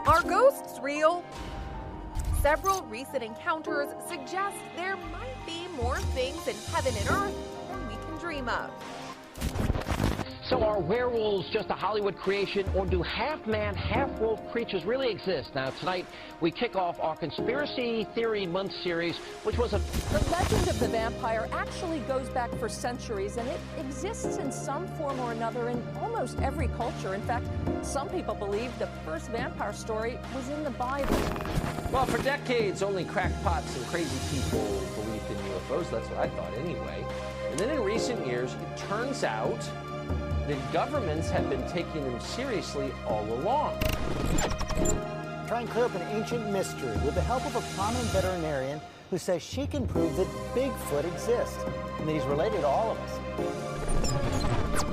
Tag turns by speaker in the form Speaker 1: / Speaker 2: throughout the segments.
Speaker 1: Are ghosts real? Several recent encounters suggest there might be more things in heaven and earth than we can dream of.
Speaker 2: So are werewolves just a Hollywood creation, or do half-man, half-wolf creatures really exist? Now, tonight, we kick off our Conspiracy Theory Month series, which was a...
Speaker 3: The legend of the vampire actually goes back for centuries, and it exists in some form or another in almost every culture. In fact, some people believe the first vampire story was in the Bible.
Speaker 4: Well, for decades, only crackpots and crazy people believed in UFOs. That's what I thought anyway. And then in recent years, it turns out that governments have been taking them seriously all along.
Speaker 5: Try and clear up an ancient mystery with the help of a prominent veterinarian who says she can prove that Bigfoot exists and that he's related to all of us.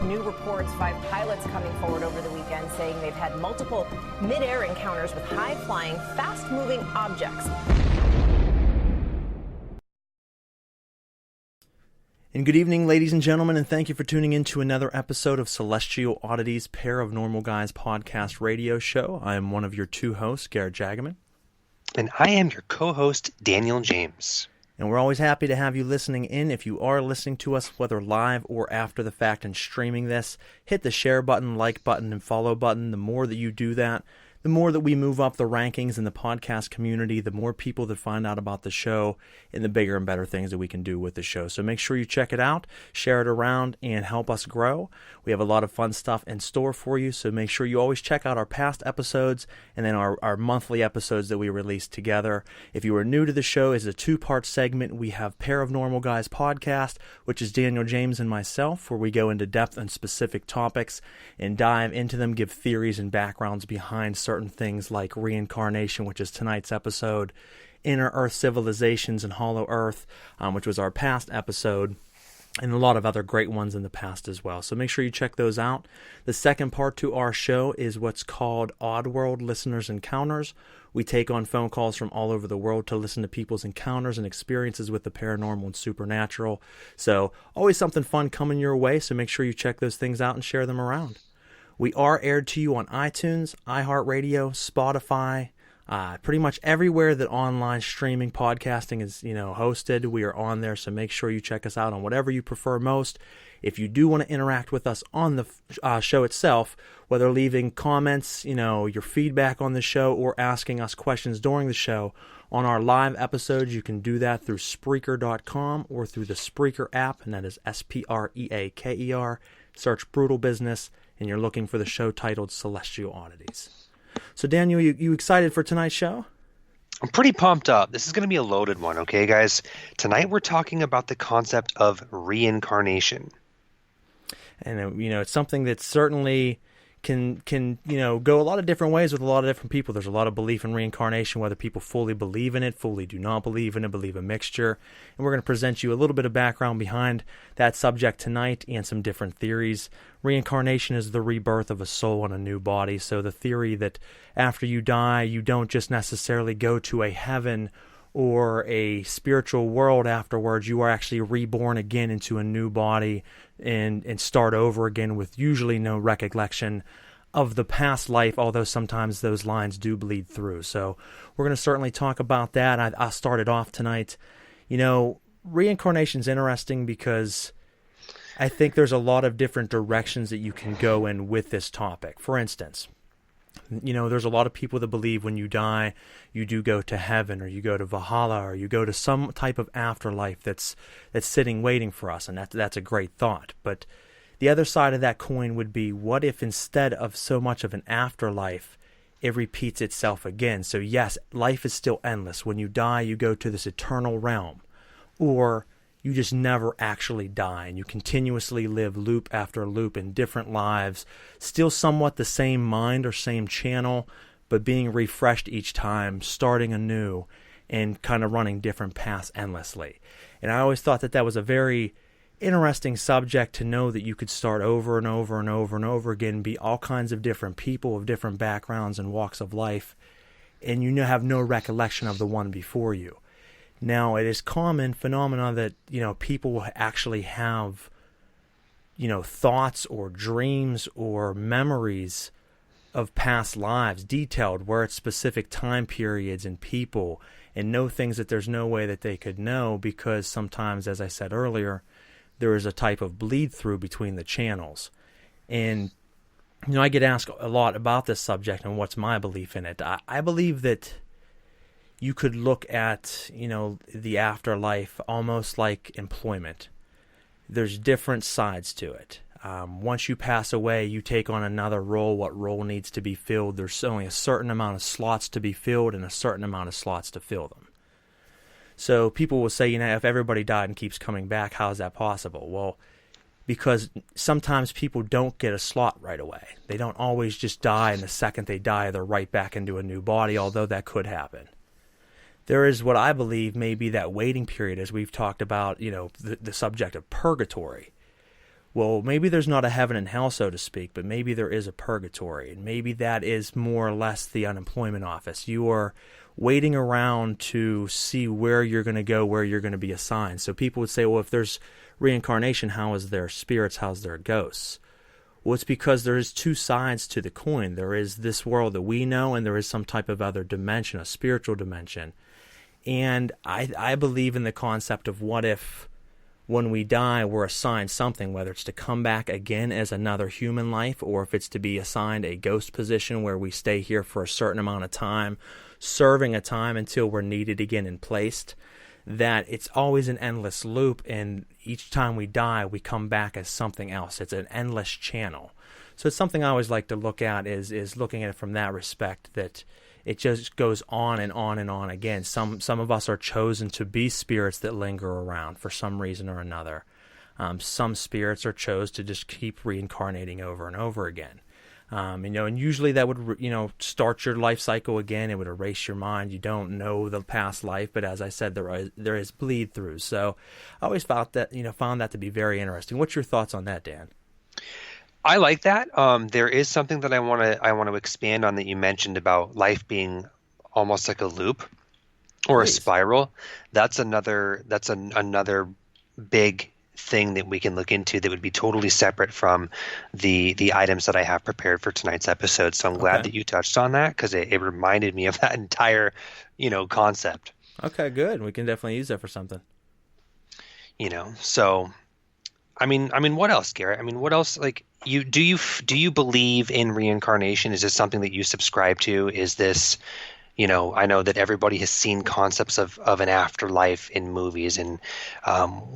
Speaker 6: New reports, 5 pilots coming forward over the weekend saying they've had multiple mid-air encounters with high-flying, fast-moving objects.
Speaker 7: And good evening, ladies and gentlemen, and thank you for tuning in to another episode of Celestial Oddities PairOfNormal Guys podcast radio show. I am one of your two hosts, Garrett Jagaman.
Speaker 8: And I am your co-host, Daniel James.
Speaker 7: And we're always happy to have you listening in. If you are listening to us, whether live or after the fact and streaming this, hit the share button, like button, and follow button. The more that you do that, the more that we move up the rankings in the podcast community, the more people that find out about the show, and the bigger and better things that we can do with the show. So make sure you check it out, share it around, and help us grow. We have a lot of fun stuff in store for you, so make sure you always check out our past episodes and then our monthly episodes that we release together. If you are new to the show, it's a 2-part segment. We have PairOfNormal Guys podcast, which is Daniel James and myself, where we go into depth on specific topics and dive into them, give theories and backgrounds behind certain things like Reincarnation, which is tonight's episode, Inner Earth Civilizations and Hollow Earth, which was our past episode, and a lot of other great ones in the past as well. So make sure you check those out. The second part to our show is what's called Oddworld Listeners Encounters. We take on phone calls from all over the world to listen to people's encounters and experiences with the paranormal and supernatural. So always something fun coming your way, so make sure you check those things out and share them around. We are aired to you on iTunes, iHeartRadio, Spotify, pretty much everywhere that online streaming podcasting is, hosted. We are on there, so make sure you check us out on whatever you prefer most. If you do want to interact with us on the show itself, whether leaving comments, your feedback on the show, or asking us questions during the show, on our live episodes, you can do that through Spreaker.com or through the Spreaker app, and that is Spreaker. Search Brutal Business, and you're looking for the show titled Celestial Oddities. So, Daniel, you excited for tonight's show?
Speaker 8: I'm pretty pumped up. This is going to be a loaded one, okay, guys? Tonight we're talking about the concept of reincarnation.
Speaker 7: And, it's something that certainly can go a lot of different ways with a lot of different people. There's a lot of belief in reincarnation, whether people fully believe in it, fully do not believe in it, believe a mixture. And we're going to present you a little bit of background behind that subject tonight and some different theories. Reincarnation is the rebirth of a soul in a new body. So the theory that after you die, you don't just necessarily go to a heaven or a spiritual world afterwards. You are actually reborn again into a new body and start over again with usually no recollection of the past life, although sometimes those lines do bleed through. So we're going to certainly talk about that. I started off tonight. Reincarnation's interesting because I think there's a lot of different directions that you can go in with this topic. For instance, there's a lot of people that believe when you die, you do go to heaven, or you go to Valhalla, or you go to some type of afterlife that's sitting waiting for us, and that's a great thought. But the other side of that coin would be, what if instead of so much of an afterlife, it repeats itself again? So yes, life is still endless. When you die, you go to this eternal realm, or you just never actually die, and you continuously live loop after loop in different lives, still somewhat the same mind or same channel, but being refreshed each time, starting anew, and kind of running different paths endlessly. And I always thought that was a very interesting subject, to know that you could start over and over and over and over again, be all kinds of different people of different backgrounds and walks of life, and you have no recollection of the one before you. Now, it is common phenomena that, people will actually have, thoughts or dreams or memories of past lives, detailed, where it's specific time periods and people, and know things that there's no way that they could know, because sometimes, as I said earlier, there is a type of bleed through between the channels. And I get asked a lot about this subject and what's my belief in it. I believe that you could look at, the afterlife almost like employment. There's different sides to it. Once you pass away, you take on another role. What role needs to be filled? There's only a certain amount of slots to be filled and a certain amount of slots to fill them. So people will say, if everybody died and keeps coming back, how is that possible? Well, because sometimes people don't get a slot right away. They don't always just die, and the second they die, they're right back into a new body, although that could happen. There is what I believe may be that waiting period, as we've talked about, the subject of purgatory. Well, maybe there's not a heaven and hell, so to speak, but maybe there is a purgatory, and maybe that is more or less the unemployment office. You are waiting around to see where you're going to go, where you're going to be assigned. So people would say, well, if there's reincarnation, how is there spirits, how's there ghosts? Well, it's because there is two sides to the coin. There is this world that we know, and there is some type of other dimension, a spiritual dimension. And I believe in the concept of what if, when we die, we're assigned something, whether it's to come back again as another human life, or if it's to be assigned a ghost position where we stay here for a certain amount of time, serving a time until we're needed again and placed, that it's always an endless loop, and each time we die, we come back as something else. It's an endless channel. So it's something I always like to look at, is looking at it from that respect, that it just goes on and on and on again. Some of us are chosen to be spirits that linger around for some reason or another. Some spirits are chose to just keep reincarnating over and over again. And usually that would, start your life cycle again. It would erase your mind. You don't know the past life, but as I said, there is bleed through. So I always found that to be very interesting. What's your thoughts on that, Dan?
Speaker 8: I like that. There is something that I want to expand on that you mentioned about life being almost like a loop or
Speaker 7: Please.
Speaker 8: A spiral. That's another big thing that we can look into that would be totally separate from the items that I have prepared for tonight's episode. So I'm glad that you touched on that, because it reminded me of that entire, concept.
Speaker 7: Okay, good. We can definitely use that for something.
Speaker 8: So I mean, what else, Garrett? I mean, what else? Like, do you believe in reincarnation? Is this something that you subscribe to? Is this, I know that everybody has seen concepts of an afterlife in movies, and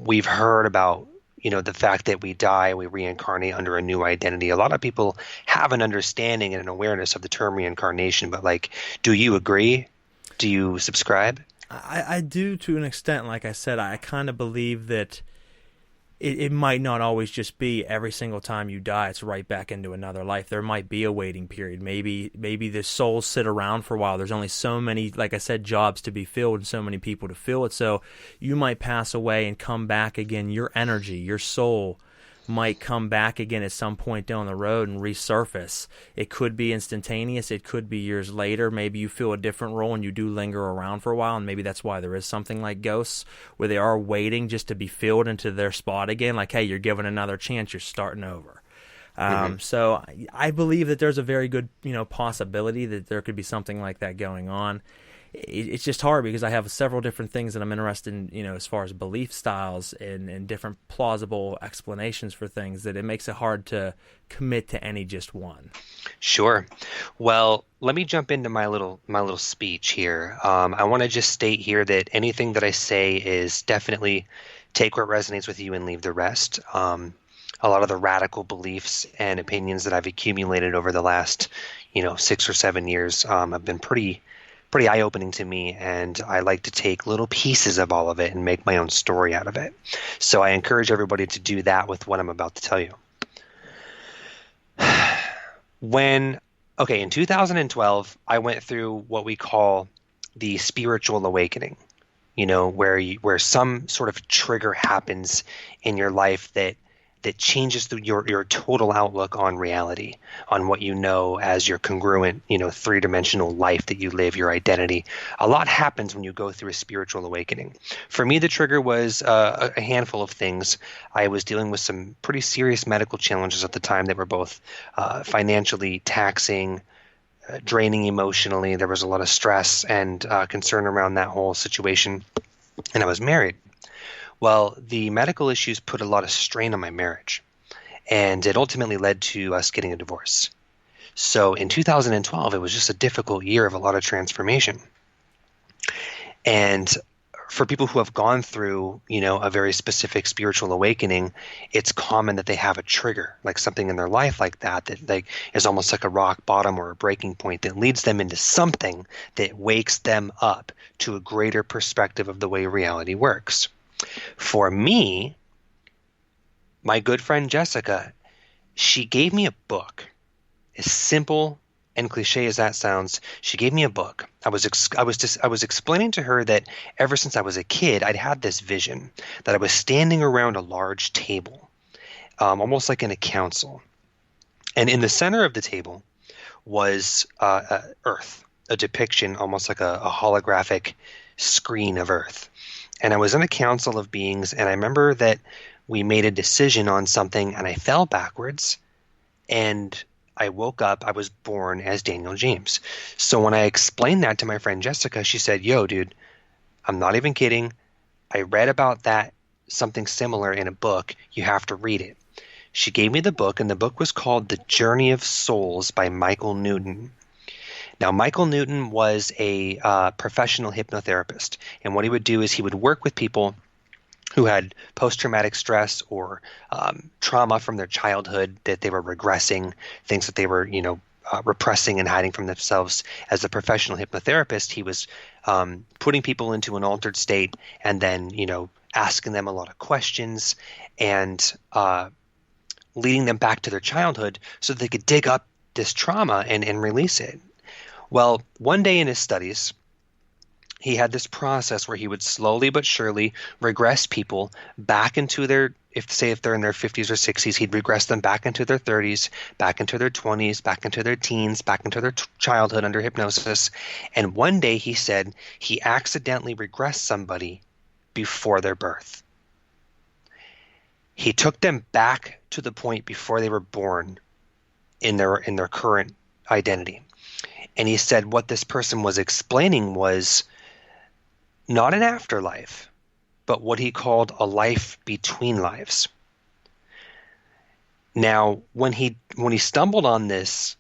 Speaker 8: we've heard about, the fact that we die, we reincarnate under a new identity. A lot of people have an understanding and an awareness of the term reincarnation, but do you agree? Do you subscribe?
Speaker 7: I do, to an extent. Like I said, I kind of believe that it might not always just be every single time you die, it's right back into another life. There might be a waiting period. Maybe the souls sit around for a while. There's only so many, like I said, jobs to be filled and so many people to fill it. So you might pass away and come back again. Your energy, your soul might come back again at some point down the road and resurface. It could be instantaneous. It could be years later. Maybe you feel a different role and you do linger around for a while, and maybe that's why there is something like ghosts, where they are waiting just to be filled into their spot again. Like, hey, you're given another chance. You're starting over. So I believe that there's a very good, possibility that there could be something like that going on. It's just hard because I have several different things that I'm interested in, as far as belief styles and different plausible explanations for things, that it makes it hard to commit to any just one.
Speaker 8: Sure. Well, let me jump into my little speech here. I want to just state here that anything that I say is definitely take what resonates with you and leave the rest. A lot of the radical beliefs and opinions that I've accumulated over the last, 6 or 7 years have been pretty eye-opening to me, and I like to take little pieces of all of it and make my own story out of it. So I encourage everybody to do that with what I'm about to tell you. In 2012, I went through what we call the spiritual awakening, where some sort of trigger happens in your life that that changes your total outlook on reality, on what you know as your congruent, three-dimensional life that you live, your identity. A lot happens when you go through a spiritual awakening. For me, the trigger was a handful of things. I was dealing with some pretty serious medical challenges at the time that were both financially taxing, draining emotionally. There was a lot of stress and concern around that whole situation. And I was married. Well, the medical issues put a lot of strain on my marriage, and it ultimately led to us getting a divorce. So in 2012, it was just a difficult year of a lot of transformation. And for people who have gone through, a very specific spiritual awakening, it's common that they have a trigger, like something in their life like that like is almost like a rock bottom or a breaking point that leads them into something that wakes them up to a greater perspective of the way reality works. For me, my good friend Jessica, she gave me a book. As simple and cliche as that sounds, she gave me a book. I was explaining to her that ever since I was a kid, I'd had this vision that I was standing around a large table, almost like in a council. And in the center of the table was Earth, a depiction, almost like a holographic screen of Earth. And I was in a council of beings, and I remember that we made a decision on something, and I fell backwards, and I woke up. I was born as Daniel James. So when I explained that to my friend Jessica, she said, "Yo, dude, I'm not even kidding. I read about that, something similar in a book. You have to read it." She gave me the book, and the book was called The Journey of Souls by Michael Newton. Now, Michael Newton was a professional hypnotherapist, and what he would do is he would work with people who had post-traumatic stress or trauma from their childhood that they were regressing, things that they were, repressing and hiding from themselves. As a professional hypnotherapist, he was putting people into an altered state and then, asking them a lot of questions and leading them back to their childhood so that they could dig up this trauma and release it. Well, one day in his studies, he had this process where he would slowly but surely regress people back into their, if they're in their 50s or 60s, he'd regress them back into their 30s, back into their 20s, back into their teens, back into their childhood under hypnosis. And one day he said he accidentally regressed somebody before their birth. He took them back to the point before they were born in their current identity. And he said what this person was explaining was not an afterlife, but what he called a life between lives. Now, when he stumbled on this,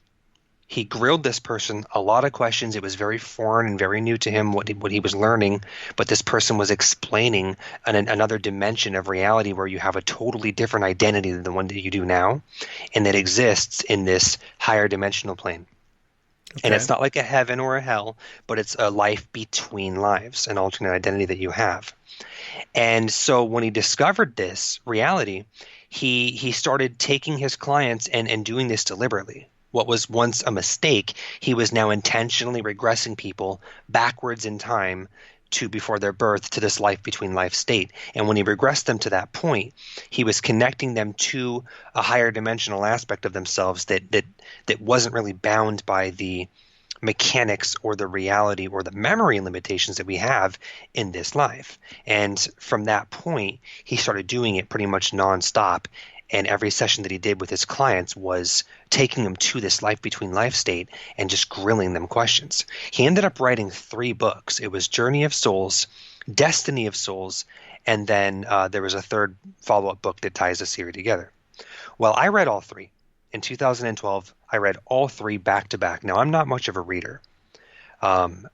Speaker 8: he grilled this person a lot of questions. It was very foreign and very new to him what he was learning, but this person was explaining another dimension of reality where you have a totally different identity than the one that you do now, and that exists in this higher dimensional plane. Okay. And it's not like a heaven or a hell, but it's a life between lives, an alternate identity that you have. And so when he discovered this reality, he started taking his clients and doing this deliberately. What was once a mistake, he was now intentionally regressing people backwards in time to before their birth to this life between life state. And when he regressed them to that point, he was connecting them to a higher dimensional aspect of themselves that wasn't really bound by the mechanics or the reality or the memory limitations that we have in this life. And from that point, he started doing it pretty much nonstop. And every session that he did with his clients was taking them to this life between life state and just grilling them questions. He ended up writing 3 books. It was Journey of Souls, Destiny of Souls, and then there was a third follow-up book that ties the series together. Well, I read all 3. In 2012, I read all 3 back to back. Now, I'm not much of a reader. I'm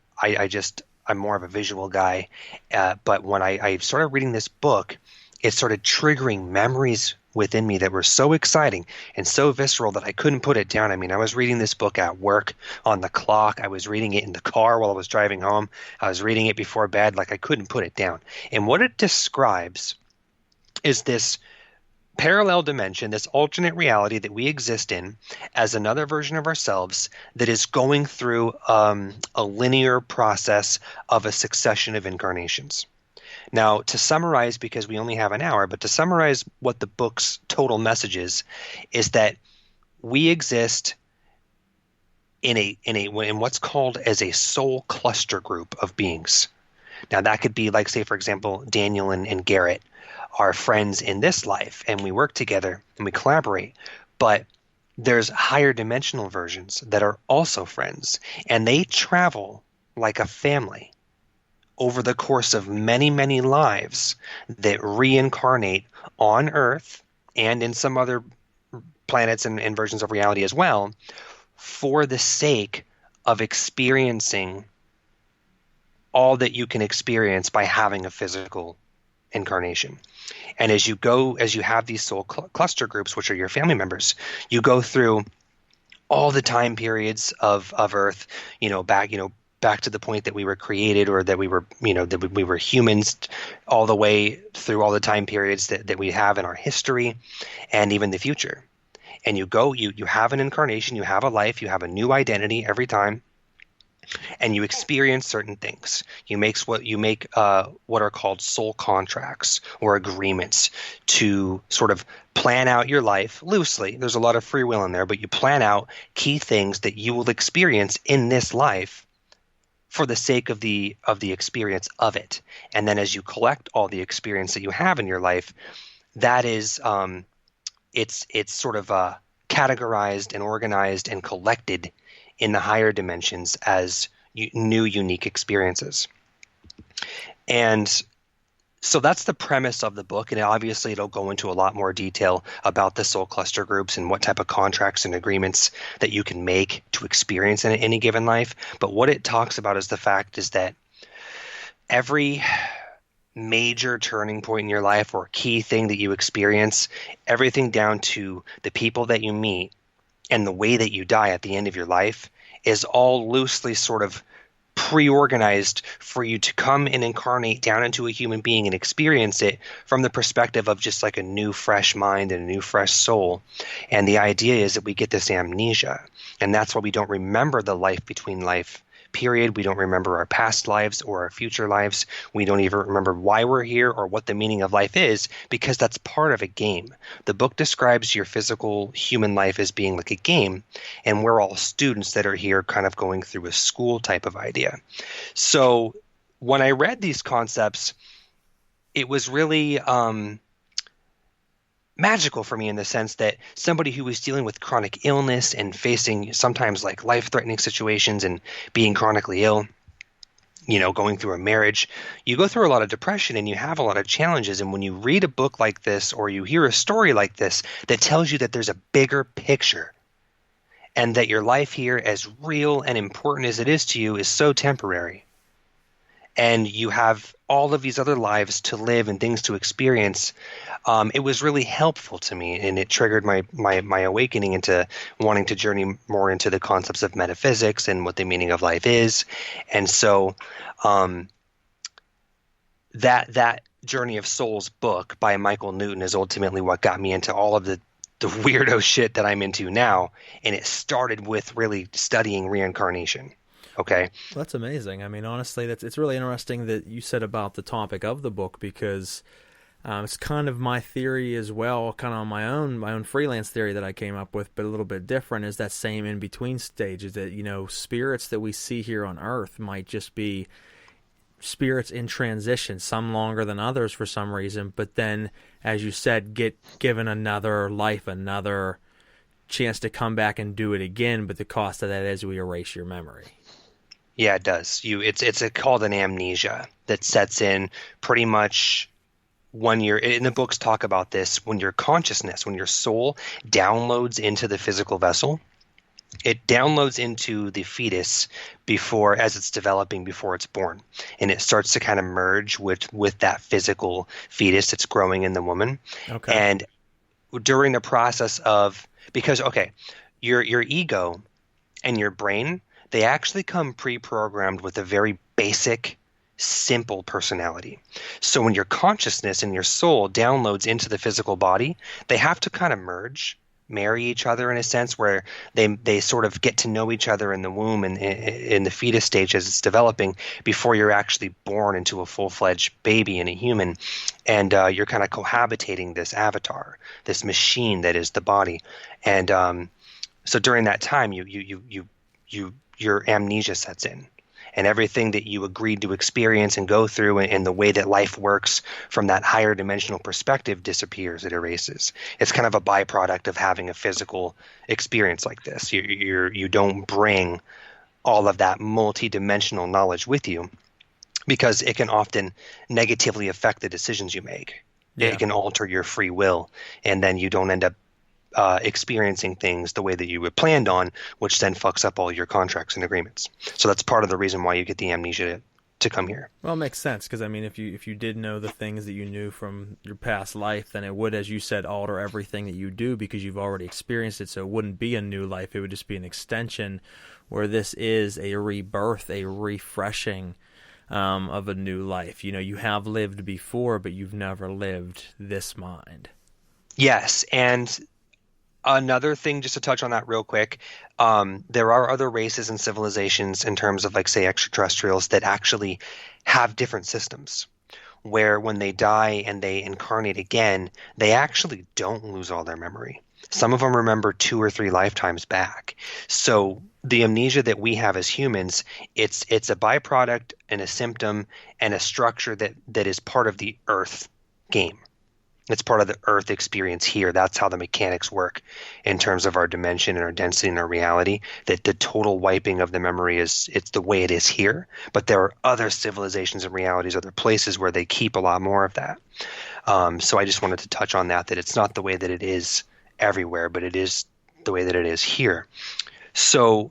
Speaker 8: more of a visual guy. But when I started reading this book, it started triggering memories within me that were so exciting and so visceral that I couldn't put it down. I mean, I was reading this book at work, on the clock. I was reading it in the car while I was driving home. I was reading it before bed. Like, I couldn't put it down. And what it describes is this parallel dimension, this alternate reality that we exist in as another version of ourselves that is going through a linear process of a succession of incarnations. Now, to summarize, because we only have an hour, but to summarize what the book's total message is that we exist in what's called as a soul cluster group of beings. Now, that could be like, say, for example, Daniel and Garrett are friends in this life, and we work together and we collaborate. But there's higher dimensional versions that are also friends, and they travel like a family over the course of many, many lives that reincarnate on Earth and in some other planets and versions of reality as well, for the sake of experiencing all that you can experience by having a physical incarnation. And as you have these soul cluster groups, which are your family members, you go through all the time periods of Earth, back to the point that we were created, or that we were, that we were humans, all the way through all the time periods that we have in our history and even the future. And you have an incarnation, you have a life, you have a new identity every time, and you experience certain things. You make what are called soul contracts or agreements to sort of plan out your life loosely. There's a lot of free will in there, but you plan out key things that you will experience in this life for the sake of the experience of it. And then as you collect all the experience that you have in your life, that is it's sort of categorized and organized and collected in the higher dimensions as new unique experiences. And so that's the premise of the book, and obviously it'll go into a lot more detail about the soul cluster groups and what type of contracts and agreements that you can make to experience in any given life. But what it talks about is the fact is that every major turning point in your life or key thing that you experience, everything down to the people that you meet and the way that you die at the end of your life, is all loosely sort of pre-organized for you to come and incarnate down into a human being and experience it from the perspective of just like a new fresh mind and a new fresh soul. And the idea is that we get this amnesia, and that's why we don't remember the life between life period. We don't remember our past lives or our future lives. We don't even remember why we're here or what the meaning of life is, because that's part of a game. The book describes your physical human life as being like a game, and we're all students that are here kind of going through a school type of idea. So when I read these concepts, it was really magical for me in the sense that somebody who was dealing with chronic illness and facing sometimes like life-threatening situations and being chronically ill, going through a marriage, you go through a lot of depression and you have a lot of challenges. And when you read a book like this or you hear a story like this that tells you that there's a bigger picture and that your life here, as real and important as it is to you, is so temporary, and you have all of these other lives to live and things to experience, it was really helpful to me, and it triggered my awakening into wanting to journey more into the concepts of metaphysics and what the meaning of life is. And so that Journey of Souls book by Michael Newton is ultimately what got me into all of the weirdo shit that I'm into now, and it started with really studying reincarnation. Okay.
Speaker 7: Well, that's amazing. I mean, honestly, it's really interesting that you said about the topic of the book, because it's kind of my theory as well, kind of on my own freelance theory that I came up with, but a little bit different, is that same in-between stage, is that, spirits that we see here on Earth might just be spirits in transition, some longer than others for some reason, but then, as you said, get given another life, another chance to come back and do it again, but the cost of that is we erase your memory.
Speaker 8: Yeah, it does. It's called an amnesia that sets in pretty much when you're, and the books talk about this, when your consciousness, when your soul downloads into the physical vessel, it downloads into the fetus as it's developing, before it's born, and it starts to kind of merge with that physical fetus that's growing in the woman. Okay. And during the process of, because your ego and your brain, they actually come pre-programmed with a very basic, simple personality. So when your consciousness and your soul downloads into the physical body, they have to kind of merge marry each other in a sense, where they sort of get to know each other in the womb and in the fetus stage as it's developing before you're actually born into a full-fledged baby and a human, and you're kind of cohabitating this avatar, this machine that is the body, and so during that time your amnesia sets in. And everything that you agreed to experience and go through and the way that life works from that higher dimensional perspective disappears. It erases. It's kind of a byproduct of having a physical experience like this. You don't bring all of that multi-dimensional knowledge with you because it can often negatively affect the decisions you make. Yeah. It can alter your free will, and then you don't end up experiencing things the way that you had planned on, which then fucks up all your contracts and agreements. So that's part of the reason why you get the amnesia to come here.
Speaker 7: Well, it makes sense, because I mean, if you did know the things that you knew from your past life, then it would, as you said, alter everything that you do because you've already experienced it. So it wouldn't be a new life; it would just be an extension. Where this is a rebirth, a refreshing of a new life. You know, you have lived before, but you've never lived this mind.
Speaker 8: Yes, and another thing, just to touch on that real quick, there are other races and civilizations in terms of, like, say, extraterrestrials that actually have different systems where when they die and they incarnate again, they actually don't lose all their memory. Some of them remember 2 or 3 lifetimes back. So the amnesia that we have as humans, it's a byproduct and a symptom and a structure that is part of the Earth game. It's part of the Earth experience here. That's how the mechanics work in terms of our dimension and our density and our reality, that the total wiping of the memory it's the way it is here. But there are other civilizations and realities, other places where they keep a lot more of that. So I just wanted to touch on that it's not the way that it is everywhere, but it is the way that it is here. So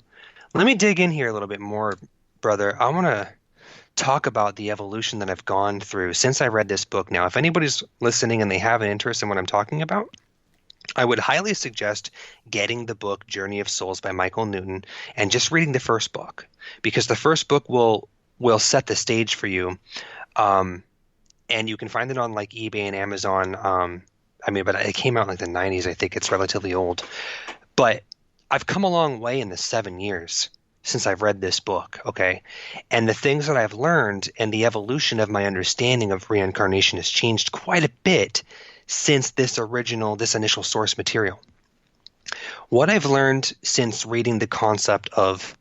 Speaker 8: let me dig in here a little bit more, brother. I want to talk about the evolution that I've gone through since I read this book. Now, if anybody's listening and they have an interest in what I'm talking about, I would highly suggest getting the book Journey of Souls by Michael Newton and just reading the first book, because the first book will set the stage for you. And you can find it on like eBay and Amazon. But it came out in like the 90s. I think it's relatively old. But I've come a long way in the 7 years since I've read this book, okay? And the things that I've learned and the evolution of my understanding of reincarnation has changed quite a bit since this initial source material. What I've learned since reading the concept of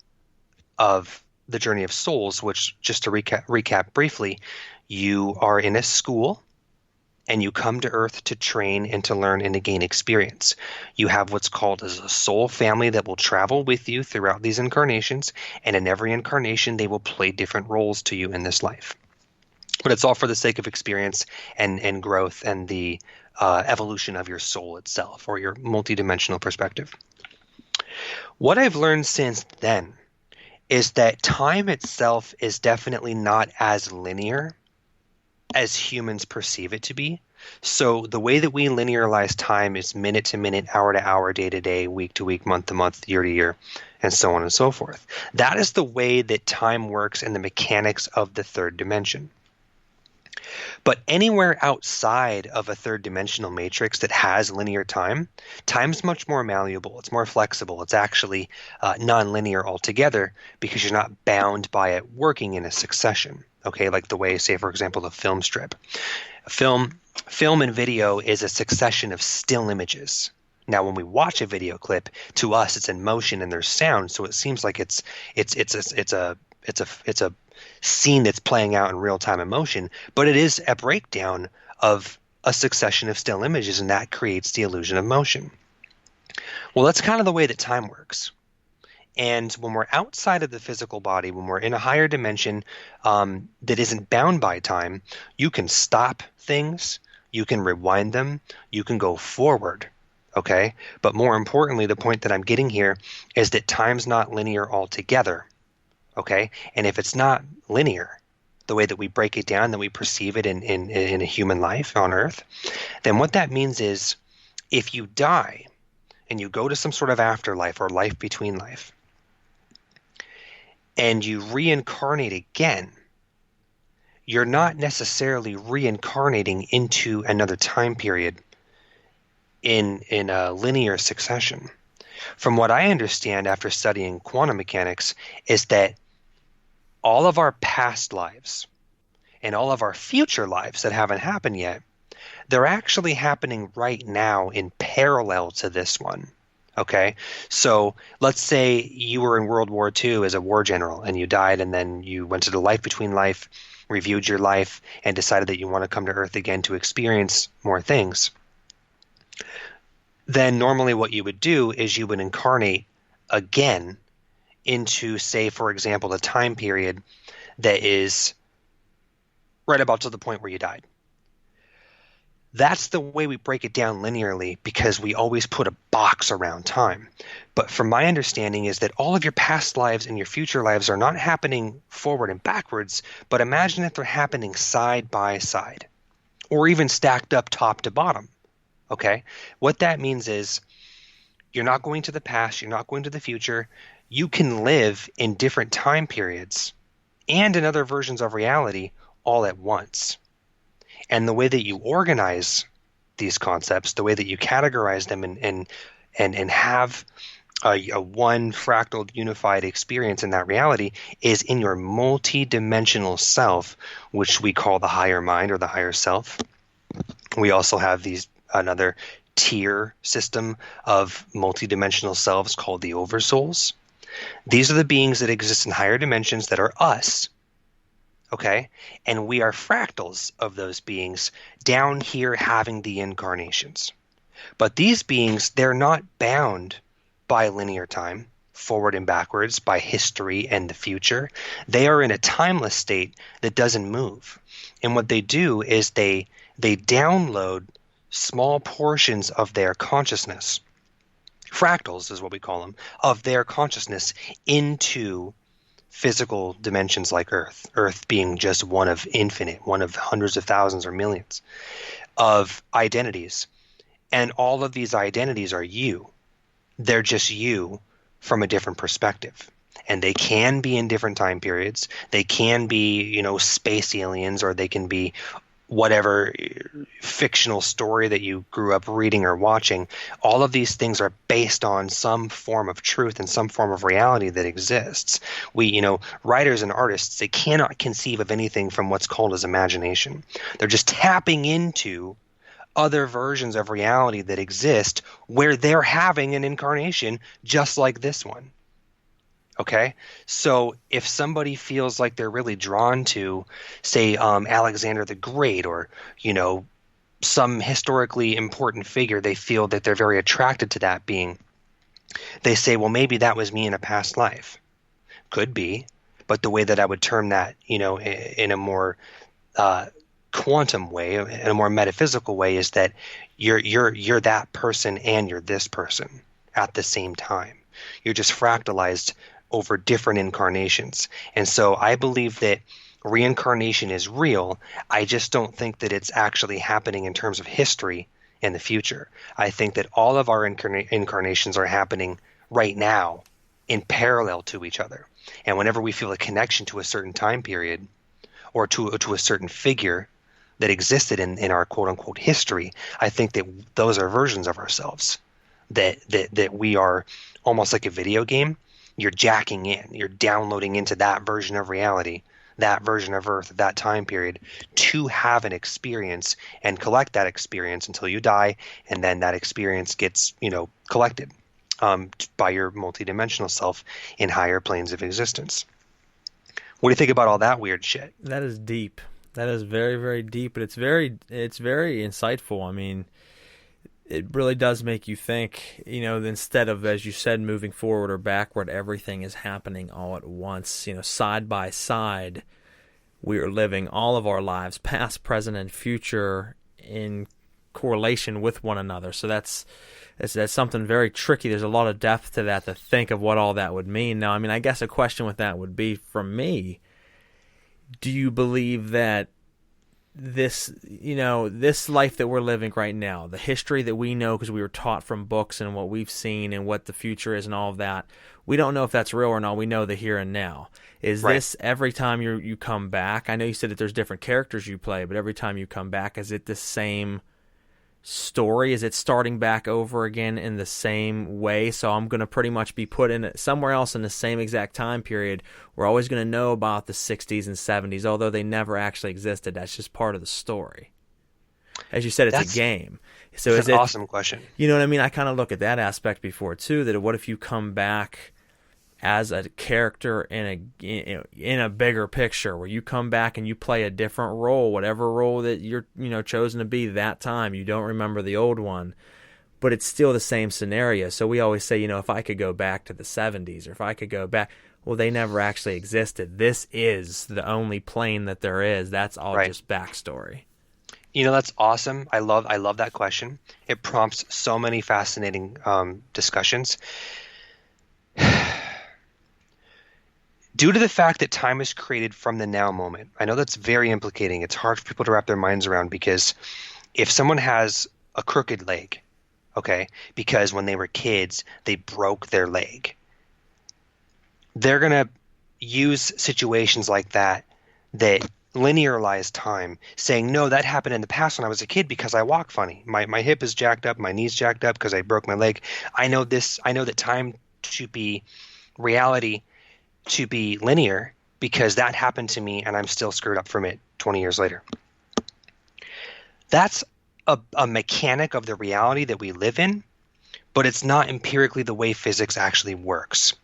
Speaker 8: the Journey of Souls, which, just to recap briefly, you are in a school and you come to Earth to train and to learn and to gain experience. You have what's called as a soul family that will travel with you throughout these incarnations, and in every incarnation they will play different roles to you in this life. But it's all for the sake of experience and growth and the evolution of your soul itself, or your multidimensional perspective. What I've learned since then is that time itself is definitely not as linear as humans perceive it to be. So the way that we linearize time is minute to minute, hour to hour, day to day, week to week, month to month, year to year, and so on and so forth. That is the way that time works in the mechanics of the third dimension. But anywhere outside of a third dimensional matrix that has linear time, time's much more malleable. It's more flexible. It's actually non-linear altogether, because you're not bound by it working in a succession. Okay, like the way, say, for example, the film strip. Film and video is a succession of still images. Now, when we watch a video clip, to us it's in motion and there's sound, so it seems like it's a scene that's playing out in real time in motion, but it is a breakdown of a succession of still images, and that creates the illusion of motion. Well, that's kind of the way that time works. And when we're outside of the physical body, when we're in a higher dimension that isn't bound by time, you can stop things, you can rewind them, you can go forward, okay? But more importantly, the point that I'm getting here is that time's not linear altogether, okay? And if it's not linear, the way that we break it down, that we perceive it in a human life on Earth, then what that means is if you die and you go to some sort of afterlife or life between life, and you reincarnate again, you're not necessarily reincarnating into another time period. in a linear succession. From what I understand after studying quantum mechanics is that all of our past lives and all of our future lives that haven't happened yet, they're actually happening right now in parallel to this one. Okay, so let's say you were in World War II as a war general and you died, and then you went to the life between life, reviewed your life, and decided that you want to come to Earth again to experience more things. Then normally what you would do is you would incarnate again into, say, for example, a time period that is right about to the point where you died. That's the way we break it down linearly because we always put a box around time. But from my understanding is that all of your past lives and your future lives are not happening forward and backwards, but imagine that they're happening side by side or even stacked up top to bottom. Okay? What that means is you're not going to the past, you're not going to the future. You can live in different time periods and in other versions of reality all at once. And the way that you organize these concepts, the way that you categorize them and have a one fractal unified experience in that reality is in your multi-dimensional self, which we call the higher mind or the higher self. We also have another tier system of multi-dimensional selves called the oversouls. These are the beings that exist in higher dimensions that are us. Okay, and we are fractals of those beings down here having the incarnations. But these beings, they're not bound by linear time, forward and backwards, by history and the future. They are in a timeless state that doesn't move. And what they do is they download small portions of their consciousness, fractals is what we call them, of their consciousness into physical dimensions like Earth being just one of infinite, one of hundreds of thousands or millions of identities. And all of these identities are you. They're just you from a different perspective. And they can be in different time periods. They can be, space aliens, or they can be whatever fictional story that you grew up reading or watching. All of these things are based on some form of truth and some form of reality that exists. We, writers and artists, they cannot conceive of anything from what's called as imagination. They're just tapping into other versions of reality that exist where they're having an incarnation just like this one. Okay, so if somebody feels like they're really drawn to, say, Alexander the Great, or some historically important figure, they feel that they're very attracted to that being. They say, well, maybe that was me in a past life. Could be, but the way that I would term that, in a more quantum way, in a more metaphysical way, is that you're that person and you're this person at the same time. You're just fractalized over different incarnations. And so I believe that reincarnation is real. I just don't think that it's actually happening in terms of history in the future. I think that all of our incarnations are happening right now in parallel to each other. And whenever we feel a connection to a certain time period or to a certain figure that existed in our quote-unquote history, I think that those are versions of ourselves, that we are almost like a video game. You're jacking in, you're downloading into that version of reality, that version of Earth, that time period, to have an experience and collect that experience until you die, and then that experience gets, collected by your multidimensional self in higher planes of existence. What do you think about all that weird shit?
Speaker 7: That is deep. That is very, very deep, but it's very insightful. I mean, it really does make you think, instead of, as you said, moving forward or backward, everything is happening all at once. Side by side, we are living all of our lives, past, present, and future, in correlation with one another. So that's something very tricky. There's a lot of depth to that, to think of what all that would mean. Now, I guess a question with that would be, from me, do you believe that this life that we're living right now, the history that we know because we were taught from books and what we've seen and what the future is and all of that, we don't know if that's real or not. We know the here and now. Is right. This every time you come back? I know you said that there's different characters you play, but every time you come back, is it the same story? Is it starting back over again in the same way? So I'm going to pretty much be put in somewhere else in the same exact time period. We're always going to know about the 60s and 70s, although they never actually existed. That's just part of the story. As you said, it's a game. So
Speaker 8: it's an awesome question.
Speaker 7: You know what I mean? I kind of look at that aspect before too, that what if you come back as a character in a bigger picture, where you come back and you play a different role, whatever role that you're chosen to be that time. You don't remember the old one, but it's still the same scenario. So we always say, if I could go back to the 70s, or if I could go back, well, they never actually existed. This is the only plane that there is. That's all just backstory.
Speaker 8: That's awesome. I love that question. It prompts so many fascinating discussions. Due to the fact that time is created from the now moment, I know that's very implicating. It's hard for people to wrap their minds around, because if someone has a crooked leg, okay, because when they were kids, they broke their leg, they're going to use situations like that linearize time, saying, no, that happened in the past when I was a kid because I walk funny. My hip is jacked up, my knee's jacked up because I broke my leg. I know that time to be reality, to be linear, because that happened to me and I'm still screwed up from it 20 years later. That's a mechanic of the reality that we live in, but it's not empirically the way physics actually works.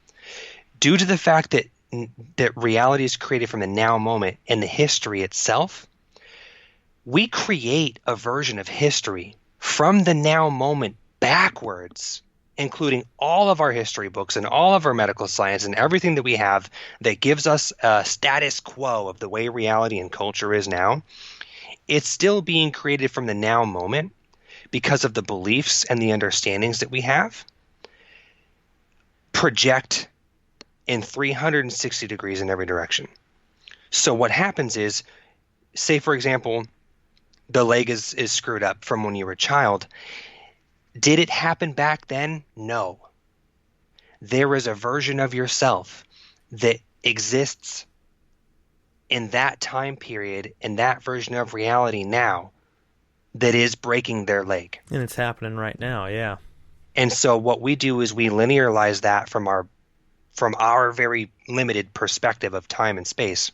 Speaker 8: Due to the fact that reality is created from the now moment and the history itself, we create a version of history from the now moment backwards, including all of our history books and all of our medical science and everything that we have that gives us a status quo of the way reality and culture is now. It's still being created from the now moment because of the beliefs and the understandings that we have project in 360 degrees in every direction. So what happens is, say for example, the leg is screwed up from when you were a child. Did it happen back then? No. There is a version of yourself that exists in that time period, in that version of reality now, that is breaking their leg.
Speaker 7: And it's happening right now, yeah.
Speaker 8: And so what we do is we linearize that from our very limited perspective of time and space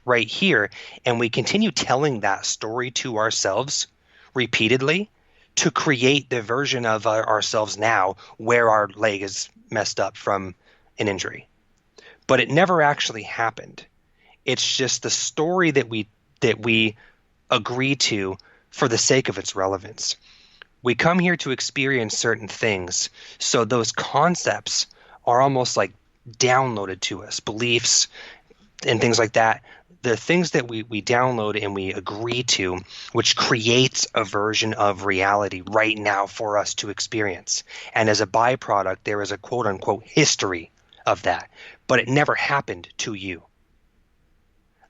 Speaker 8: right here, and we continue telling that story to ourselves repeatedly to create the version of ourselves now where our leg is messed up from an injury. But it never actually happened. It's just the story that we agree to for the sake of its relevance. We come here to experience certain things, so those concepts are almost like downloaded to us, beliefs and things like that. The things that we download and we agree to, which creates a version of reality right now for us to experience. And as a byproduct, there is a quote-unquote history of that, but it never happened to you.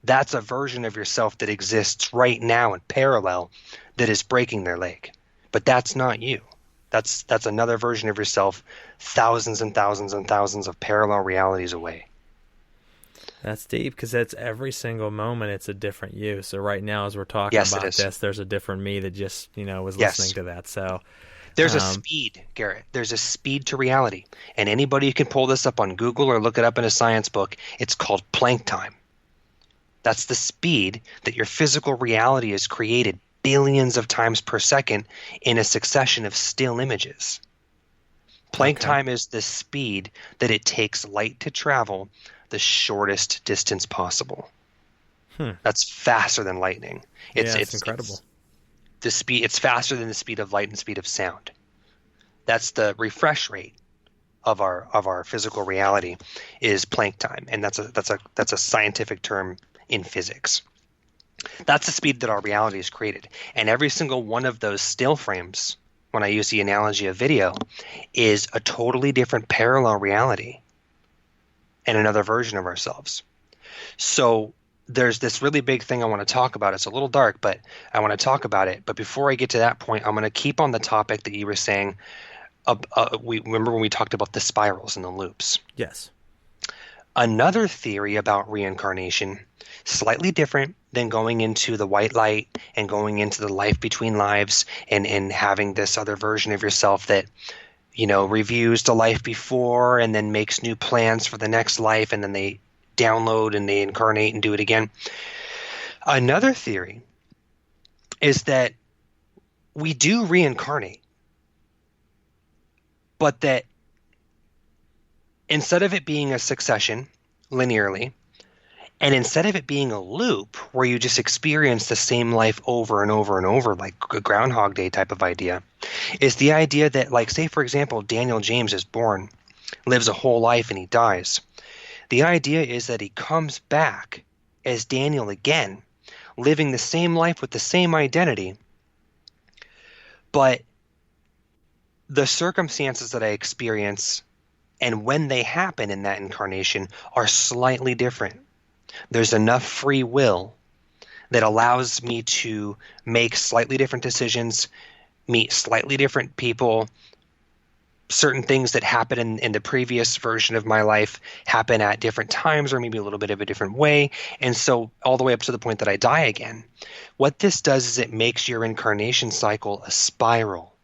Speaker 8: That's a version of yourself that exists right now in parallel that is breaking their leg. But that's not you. That's another version of yourself thousands and thousands and thousands of parallel realities away.
Speaker 7: That's deep, because that's every single moment it's a different you. So right now as we're talking about this, there's a different me that just, was listening to that. So
Speaker 8: there's a speed, Garrett. There's a speed to reality. And anybody can pull this up on Google or look it up in a science book. It's called Planck time. That's the speed that your physical reality is created billions of times per second in a succession of still images. Planck time is the speed that it takes light to travel the shortest distance possible. That's faster than lightning. It's incredible. It's faster than the speed of light and speed of sound. That's the refresh rate of our physical reality is Planck time, and that's a scientific term in physics. That's the speed that our reality is created. And every single one of those still frames, when I use the analogy of video, is a totally different parallel reality and another version of ourselves. So there's this really big thing I want to talk about. It's a little dark, but I want to talk about it. But before I get to that point, I'm going to keep on the topic that you were saying. We remember when we talked about the spirals and the loops.
Speaker 7: Yes.
Speaker 8: Another theory about reincarnation, slightly different than going into the white light and going into the life between lives and having this other version of yourself that, reviews the life before and then makes new plans for the next life, and then they download and they incarnate and do it again. Another theory is that we do reincarnate, but that instead of it being a succession linearly, and instead of it being a loop where you just experience the same life over and over and over, like a Groundhog Day type of idea, is the idea that, like, say, for example, Daniel James is born, lives a whole life, and he dies. The idea is that he comes back as Daniel again, living the same life with the same identity, but the circumstances that I experience and when they happen in that incarnation are slightly different. There's enough free will that allows me to make slightly different decisions, meet slightly different people. Certain things that happen in the previous version of my life happen at different times, or maybe a little bit of a different way. And so all the way up to the point that I die again. What this does is it makes your incarnation cycle a spiral,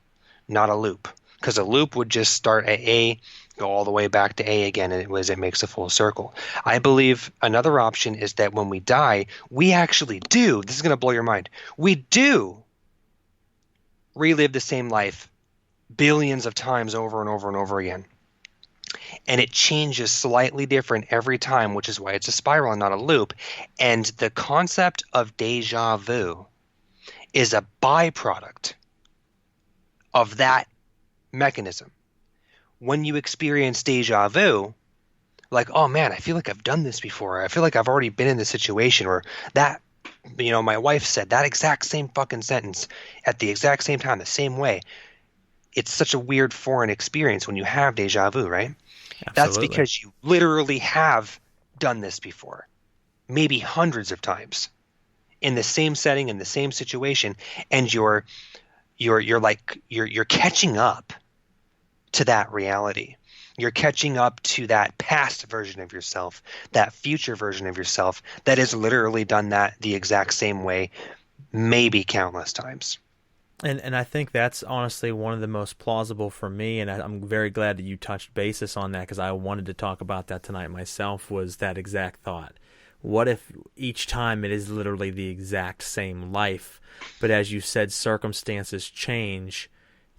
Speaker 8: not a loop. Because a loop would just start at A, go all the way back to A again, and it makes a full circle. I believe another option is that when we die, we actually do, this is going to blow your mind, we do relive the same life billions of times over and over and over again. And it changes slightly different every time, which is why it's a spiral and not a loop. And the concept of deja vu is a byproduct of that mechanism. When you experience deja vu, like, oh man, I feel like I've done this before. I feel like I've already been in this situation, or that, my wife said that exact same fucking sentence at the exact same time, the same way. It's such a weird foreign experience when you have deja vu, right?
Speaker 7: Absolutely.
Speaker 8: That's because you literally have done this before, maybe hundreds of times, in the same setting, in the same situation, and you're catching up to that reality. You're catching up to that past version of yourself, that future version of yourself that has literally done that the exact same way, maybe countless times.
Speaker 7: And I think that's honestly one of the most plausible for me, and I'm very glad that you touched basis on that, because I wanted to talk about that tonight myself, was that exact thought. What if each time it is literally the exact same life, but as you said, circumstances change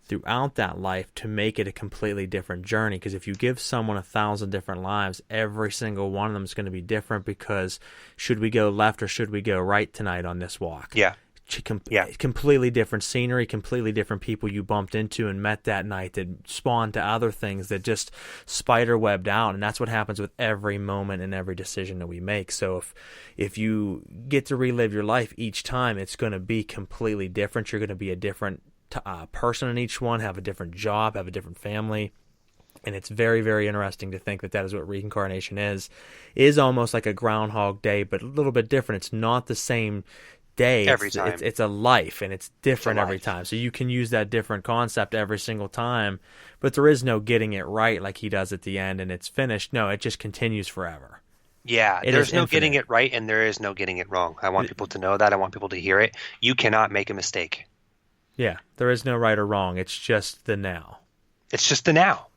Speaker 7: throughout that life to make it a completely different journey? Because if you give someone 1,000 different lives, every single one of them is going to be different, because should we go left or should we go right tonight on this walk?
Speaker 8: Yeah.
Speaker 7: Completely different scenery, completely different people you bumped into and met that night that spawned to other things that just spider-webbed out. And that's what happens with every moment and every decision that we make. So if you get to relive your life each time, it's going to be completely different. You're going to be a different person in each one, have a different job, have a different family. And it's very, very interesting to think that is what reincarnation is almost like a Groundhog Day, but a little bit different. It's not the same day
Speaker 8: every time.
Speaker 7: It's a life, and it's different every time. So you can use that different concept every single time, but there is no getting it right like he does at the end and it's finished. No, it just continues forever.
Speaker 8: Yeah, there's no getting it right and there is no getting it wrong. I want people to know that. I want people to hear it. You cannot make a mistake. Yeah,
Speaker 7: there is no right or wrong. It's just the now.
Speaker 8: It's just the now.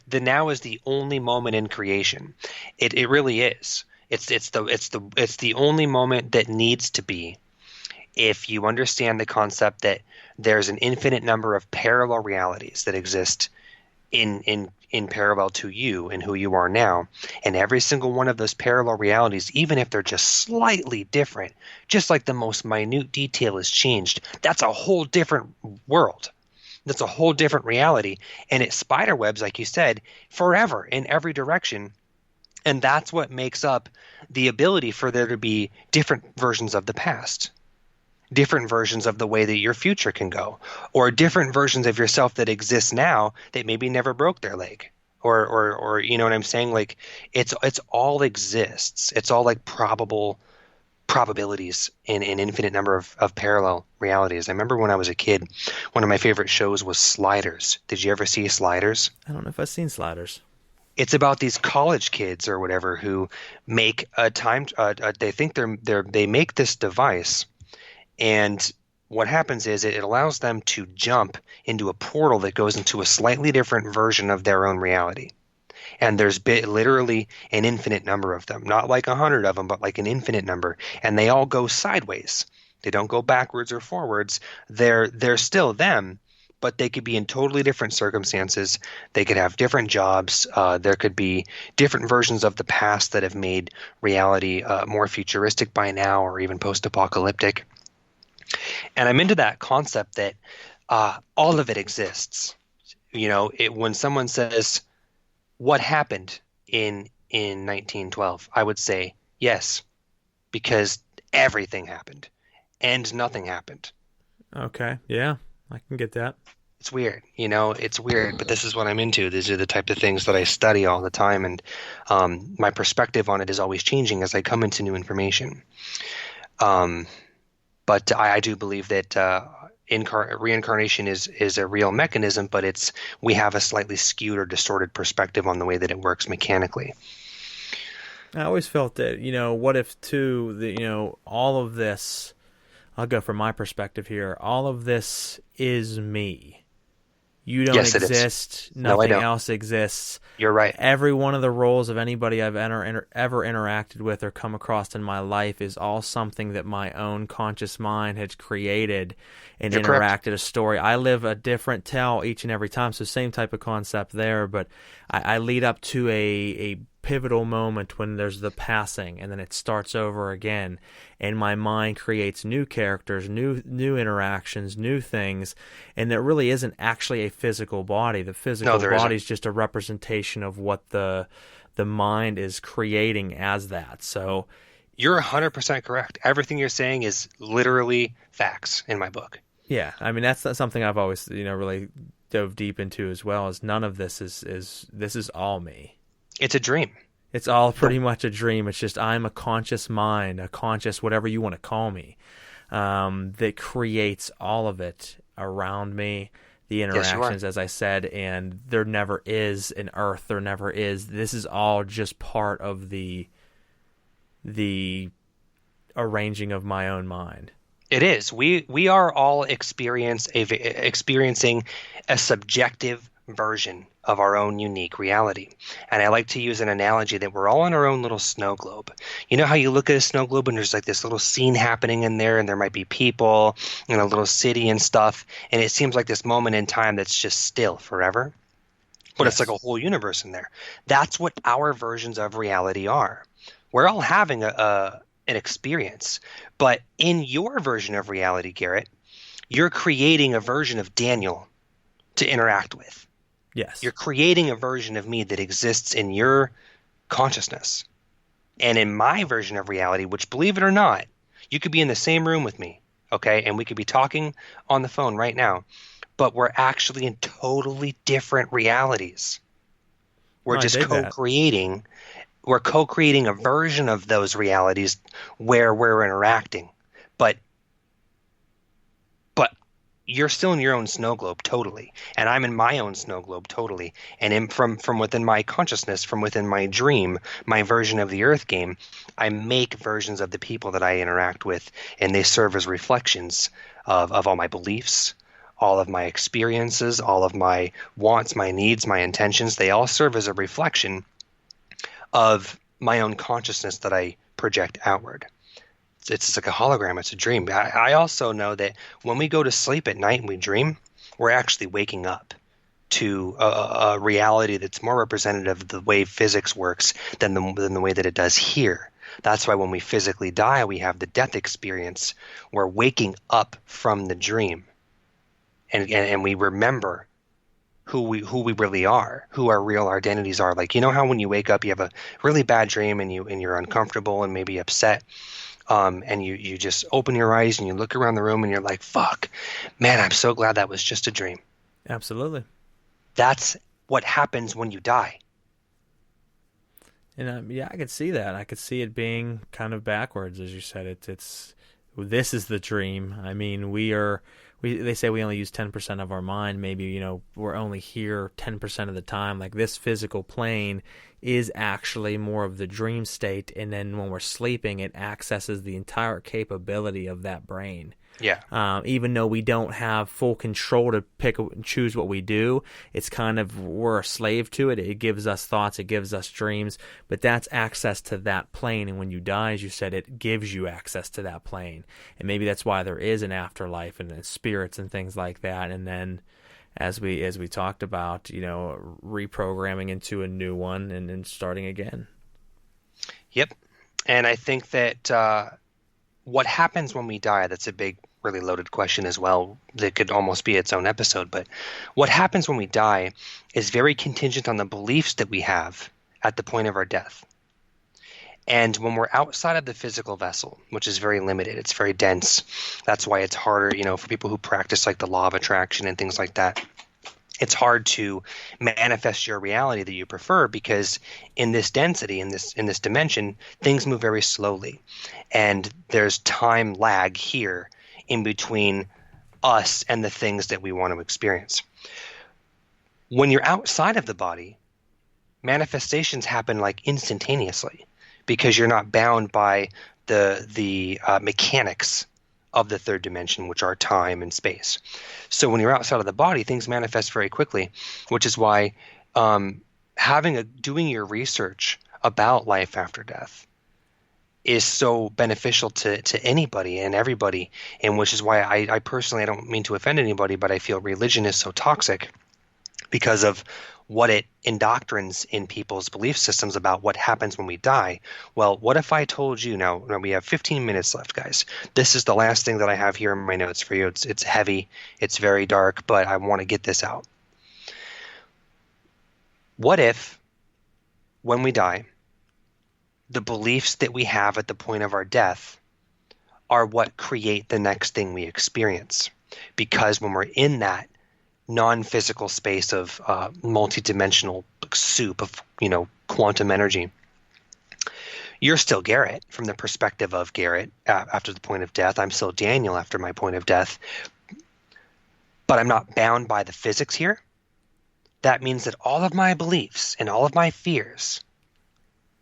Speaker 8: The now is the only moment in creation. It really is. It's the only moment that needs to be. If you understand the concept that there's an infinite number of parallel realities that exist in parallel to you and who you are now, and every single one of those parallel realities, even if they're just slightly different, just like the most minute detail is changed, that's a whole different world. That's a whole different reality, and it spiderwebs, like you said, forever in every direction. And that's what makes up the ability for there to be different versions of the past. Different versions of the way that your future can go, or different versions of yourself that exist now that maybe never broke their leg, or you know what I'm saying? Like it's all exists. It's all like probabilities in an infinite number of parallel realities. I remember when I was a kid, one of my favorite shows was Sliders. Did you ever see Sliders?
Speaker 7: I don't know if I've seen Sliders.
Speaker 8: It's about these college kids or whatever who make a time. They think they make this device, and what happens is it allows them to jump into a portal that goes into a slightly different version of their own reality. And there's literally an infinite number of them, not like 100 of them, but like an infinite number, and they all go sideways. They don't go backwards or forwards. They're still them, but they could be in totally different circumstances. They could have different jobs. There could be different versions of the past that have made reality more futuristic by now, or even post-apocalyptic. And I'm into that concept that all of it exists. When someone says, "What happened in 1912?" I would say yes, because everything happened and nothing happened.
Speaker 7: Okay, yeah, I can get that.
Speaker 8: It's weird, it's weird, but this is what I'm into. These are the type of things that I study all the time, and my perspective on it is always changing as I come into new information. But I do believe that reincarnation is a real mechanism, but we have a slightly skewed or distorted perspective on the way that it works mechanically.
Speaker 7: I always felt that, what if too, all of this, I'll go from my perspective here, all of this is me. You don't exist, nothing else exists.
Speaker 8: You're right.
Speaker 7: Every one of the roles of anybody I've ever interacted with or come across in my life is all something that my own conscious mind has created and
Speaker 8: You're
Speaker 7: interacted
Speaker 8: correct.
Speaker 7: a story. I live a different tell each and every time, so same type of concept there, but I lead up to a pivotal moment when there's the passing, and then it starts over again, and my mind creates new characters, new interactions, new things, and there really isn't actually a physical body. The physical body is just a representation of what the mind is creating as that. So
Speaker 8: you're 100% correct. Everything you're saying is literally facts in my book.
Speaker 7: Yeah, I mean that's something I've always really dove deep into as well. Is none of this is all me.
Speaker 8: It's a dream.
Speaker 7: It's all pretty much a dream. It's just I'm a conscious mind, a conscious whatever you want to call me, that creates all of it around me, the interactions, as I said, and there never is an earth. There never is. This is all just part of the arranging of my own mind.
Speaker 8: It is. We are all experiencing a subjective version of our own unique reality. And I like to use an analogy that we're all in our own little snow globe. You know how you look at a snow globe and there's like this little scene happening in there, and there might be people in a little city and stuff, and it seems like this moment in time that's just still forever. But It's like a whole universe in there. That's what our versions of reality are. We're all having an experience. But in your version of reality, Garrett, you're creating a version of Daniel to interact with.
Speaker 7: Yes.
Speaker 8: You're creating a version of me that exists in your consciousness. And in my version of reality, which, believe it or not, you could be in the same room with me, okay? And we could be talking on the phone right now, but we're actually in totally different realities. We're just co-creating. We're co-creating a version of those realities where we're interacting. But you're still in your own snow globe totally, and I'm in my own snow globe totally. And from within my consciousness, from within my dream, my version of the Earth game, I make versions of the people that I interact with, and they serve as reflections of all my beliefs, all of my experiences, all of my wants, my needs, my intentions. They all serve as a reflection of my own consciousness that I project outward. It's like a hologram. It's a dream. I also know that when we go to sleep at night and we dream, we're actually waking up to a reality that's more representative of the way physics works than the way that it does here. That's why when we physically die, we have the death experience. We're waking up from the dream, and we remember who we really are, who our real identities are. Like, how when you wake up, you have a really bad dream and you're uncomfortable and maybe upset. And you just open your eyes and you look around the room and you're like, fuck, man, I'm so glad that was just a dream.
Speaker 7: Absolutely.
Speaker 8: That's what happens when you die.
Speaker 7: And I could see that. I could see it being kind of backwards, as you said. This is the dream. I mean, we're they say we only use 10% of our mind. Maybe, we're only here 10% of the time. Like, this physical plane is actually more of the dream state, and then when we're sleeping, it accesses the entire capability of that brain.
Speaker 8: Yeah.
Speaker 7: Even though we don't have full control to pick and choose what we do, it's kind of, we're a slave to it. It gives us thoughts, it gives us dreams, but that's access to that plane. And when you die, as you said, it gives you access to that plane. And maybe that's why there is an afterlife and spirits and things like that. And then, as we talked about, reprogramming into a new one and then starting again.
Speaker 8: Yep. And I think that what happens when we die, that's a big, really loaded question as well. That could almost be its own episode. But what happens when we die is very contingent on the beliefs that we have at the point of our death. And when we're outside of the physical vessel, which is very limited, it's very dense. That's why it's harder, for people who practice like the law of attraction and things like that. It's hard to manifest your reality that you prefer, because in this density, in this dimension, things move very slowly. And there's time lag here in between us and the things that we want to experience. When you're outside of the body, manifestations happen like instantaneously, because you're not bound by the mechanics of the third dimension, which are time and space. So when you're outside of the body, things manifest very quickly, which is why doing your research about life after death is so beneficial to anybody and everybody, and which is why I personally, I don't mean to offend anybody, but I feel religion is so toxic because of what it indoctrines in people's belief systems about what happens when we die. Well, what if I told you, now we have 15 minutes left, guys. This is the last thing that I have here in my notes for you. It's heavy, it's very dark, but I want to get this out. What if, when we die, the beliefs that we have at the point of our death are what create the next thing we experience? Because when we're in that non-physical space of multi-dimensional soup of quantum energy, you're still Garrett from the perspective of Garrett after the point of death. I'm still Daniel after my point of death, but I'm not bound by the physics here. That means that all of my beliefs and all of my fears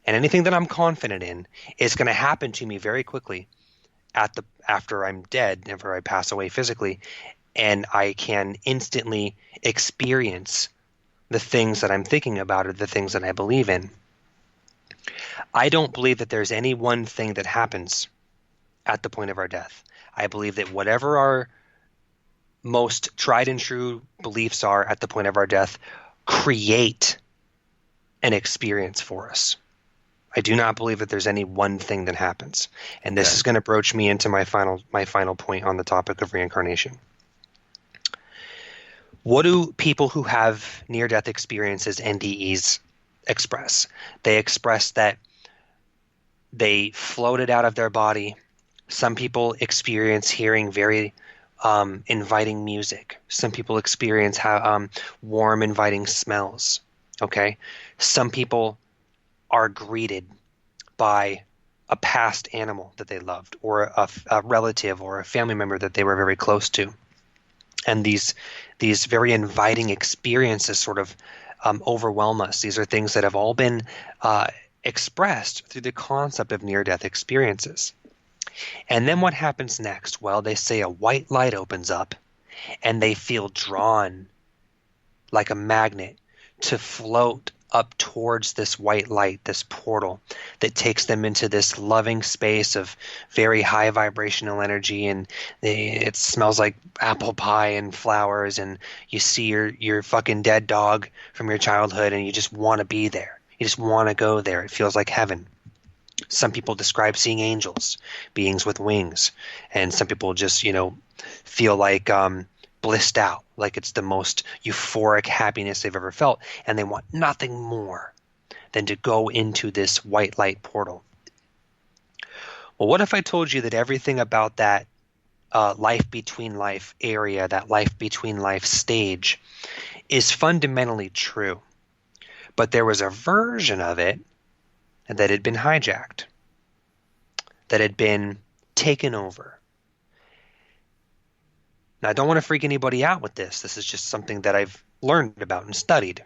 Speaker 8: and anything that I'm confident in is going to happen to me very quickly after I'm dead, after I pass away physically, and I can instantly experience the things that I'm thinking about or the things that I believe in. I don't believe that there's any one thing that happens at the point of our death. I believe that whatever our most tried and true beliefs are at the point of our death create an experience for us. I do not believe that there's any one thing that happens. And this is going to broach me into my final point on the topic of reincarnation. What do people who have near-death experiences, NDEs, express? They express that they floated out of their body. Some people experience hearing very inviting music. Some people experience warm, inviting smells. Okay? Some people are greeted by a past animal that they loved, or a relative or a family member that they were very close to. And these very inviting experiences sort of overwhelm us. These are things that have all been expressed through the concept of near-death experiences. And then what happens next? Well, they say a white light opens up, and they feel drawn like a magnet to float up towards this white light, this portal that takes them into this loving space of very high vibrational energy, and it smells like apple pie and flowers, and you see your fucking dead dog from your childhood, and you just want to be there. You just want to go there. It feels like heaven. Some people describe seeing angels, beings with wings, and some people just, feel like blissed out, like it's the most euphoric happiness they've ever felt, and they want nothing more than to go into this white light portal. Well, what if I told you that everything about that life between life area, that life between life stage, is fundamentally true, but there was a version of it that had been hijacked, that had been taken over? Now, I don't want to freak anybody out with this. This is just something that I've learned about and studied,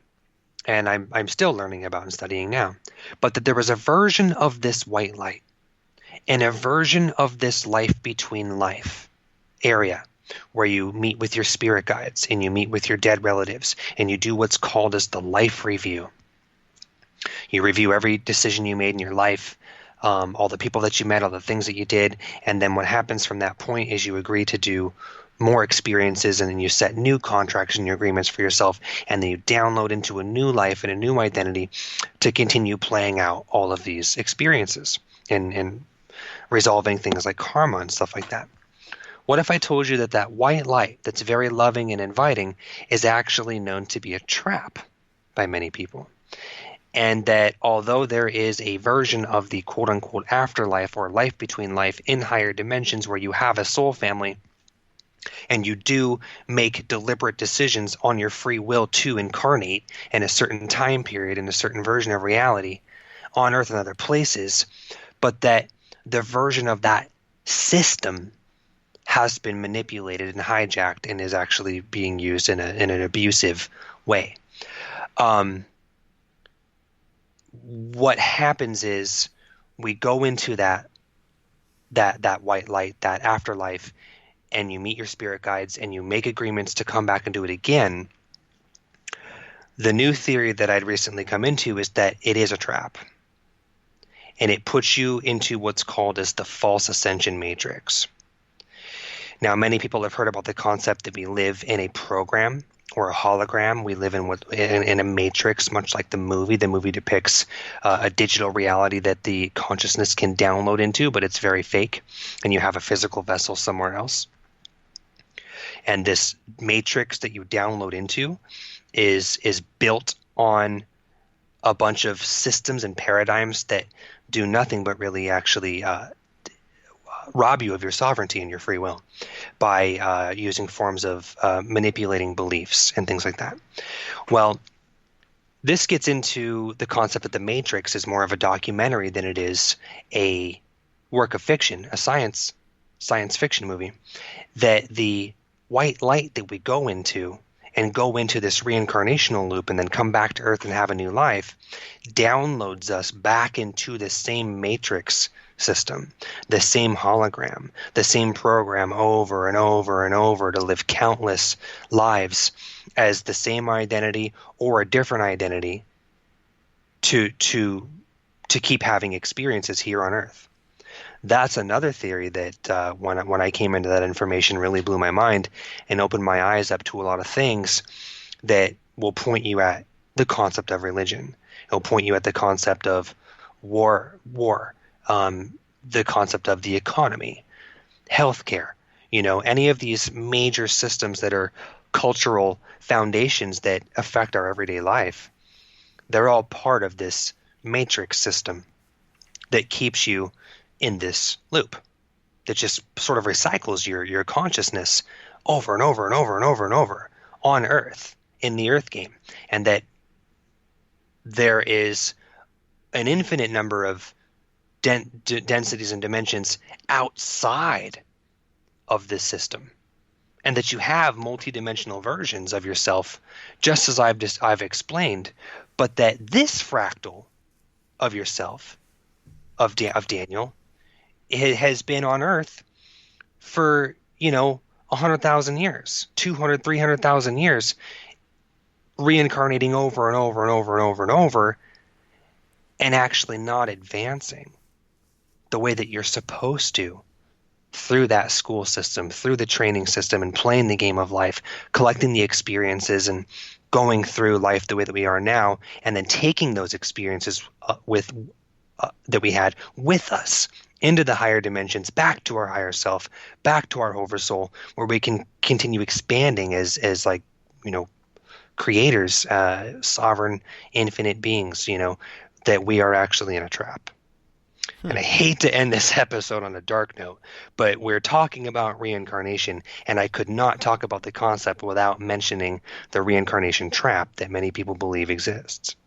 Speaker 8: and I'm still learning about and studying now. But that there was a version of this white light and a version of this life between life area where you meet with your spirit guides and you meet with your dead relatives and you do what's called as the life review. You review every decision you made in your life, all the people that you met, all the things that you did, and then what happens from that point is you agree to do more experiences, and then you set new contracts and new agreements for yourself, and then you download into a new life and a new identity to continue playing out all of these experiences and resolving things like karma and stuff like that. What if I told you that that white light that's very loving and inviting is actually known to be a trap by many people? And that although there is a version of the quote-unquote afterlife or life between life in higher dimensions where you have a soul family and you do make deliberate decisions on your free will to incarnate in a certain time period in a certain version of reality on Earth and other places, but that the version of that system has been manipulated and hijacked and is actually being used in an abusive way. What happens is we go into that white light, that afterlife, and you meet your spirit guides and you make agreements to come back and do it again. The new theory that I'd recently come into is that it is a trap. And it puts you into what's called as the false ascension matrix. Now, many people have heard about the concept that we live in a program or a hologram. We live in a matrix, much like the movie. The movie depicts a digital reality that the consciousness can download into, but it's very fake, and you have a physical vessel somewhere else. And this matrix that you download into is built on a bunch of systems and paradigms that do nothing but really actually rob you of your sovereignty and your free will by using forms of manipulating beliefs and things like that. Well, this gets into the concept that the Matrix is more of a documentary than it is a work of fiction, a science fiction movie, that the white light that we go into this reincarnational loop and then come back to Earth and have a new life downloads us back into the same matrix system, the same hologram, the same program over and over and over to live countless lives as the same identity or a different identity to keep having experiences here on Earth. That's another theory that when I came into that information really blew my mind and opened my eyes up to a lot of things that will point you at the concept of religion. It'll point you at the concept of war, the concept of the economy, healthcare, any of these major systems that are cultural foundations that affect our everyday life. They're all part of this matrix system that keeps you in this loop that just sort of recycles your consciousness over and over and over and over and over on Earth, in the Earth game. And that there is an infinite number of densities and dimensions outside of this system. And that you have multidimensional versions of yourself, just as I've explained, but that this fractal of yourself, of Daniel, it has been on Earth for 100,000 years, 200, 300,000 years, reincarnating over and over and over and over and over, and actually not advancing the way that you're supposed to through that school system, through the training system, and playing the game of life, collecting the experiences and going through life the way that we are now, and then taking those experiences that we had with us into the higher dimensions, back to our higher self, back to our oversoul, where we can continue expanding as creators, sovereign, infinite beings, that we are actually in a trap. And I hate to end this episode on a dark note, but we're talking about reincarnation, and I could not talk about the concept without mentioning the reincarnation trap that many people believe exists.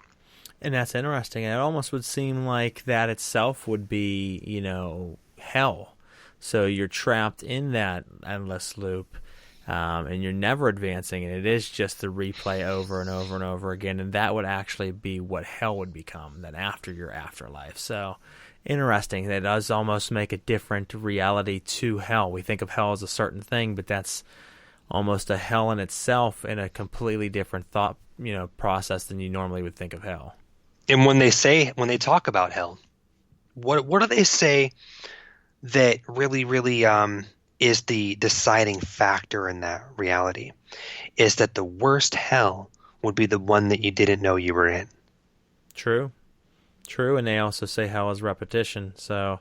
Speaker 7: And that's interesting. It almost would seem like that itself would be, hell. So you're trapped in that endless loop. and you're never advancing, and it is just the replay over and over and over again, and that would actually be what hell would become then after your afterlife. So interesting. That does almost make a different reality to hell. We think of hell as a certain thing, but that's almost a hell in itself in a completely different thought process than you normally would think of hell.
Speaker 8: And when they talk about hell, what do they say that really is the deciding factor in that reality? Is that the worst hell would be the one that you didn't know you were in.
Speaker 7: True, and they also say hell is repetition. So,